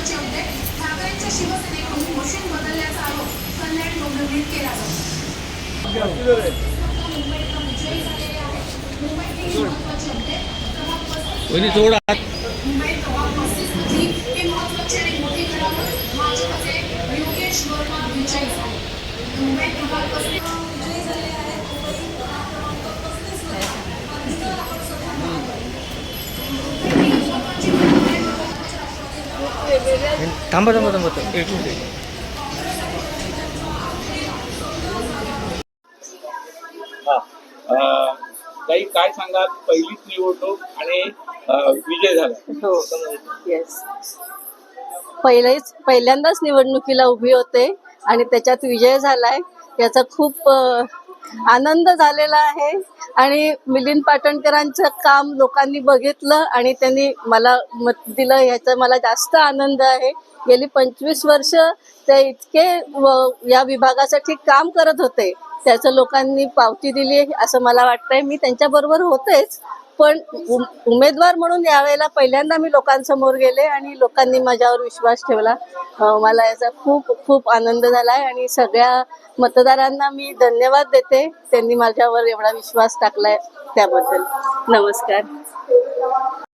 महत्त्वाचे होते. ठाकरेंच्या शिवसेनेकडून मशीन बदलल्याचा आरोप कल्याण डोंबिवलीत केला जातो. मुंबईत विजयी झालेले आहेत. मुंबईत महत्त्वाचे होते. मुंबईत प्रभाग 35 मधली ही महत्त्वाची आणि मोठी घडामोड. भाजपचे योगेश वर्मा विजयी झाले. मुंबईत प्रभाग 35 विजयी झाले आहेत. मुंबईत प्रभाग क्रमांक 35 थांबा थांबा थांबा एक मिनिट. काही काय सांगाल, पहिलीच निवडणूक आणि विजय झाला. हो येस, पहिल्यांदाच निवडणुकीला उभी होते आणि त्याच्यात विजय झालाय. याचा खूप आनंद झालेला आहे आणि मिलिंद पाटणकरांचं काम लोकांनी बघितलं आणि त्यांनी मला मत दिलं, याचा मला जास्त आनंद आहे. गेली 25 वर्ष ते इतके या विभागासाठी काम करत होते, त्याचं लोकांनी पावती दिली असं मला वाटतंय. मी त्यांच्याबरोबर होतेच, पण उमेदवार म्हणून यावेळेला पहिल्यांदा मी लोकांसमोर गेले आणि लोकांनी माझ्यावर विश्वास ठेवला. मला याचा खूप खूप आनंद झाला आहे आणि सगळ्या मतदारांना मी धन्यवाद देते, त्यांनी माझ्यावर एवढा विश्वास टाकलाय त्याबद्दल. नमस्कार.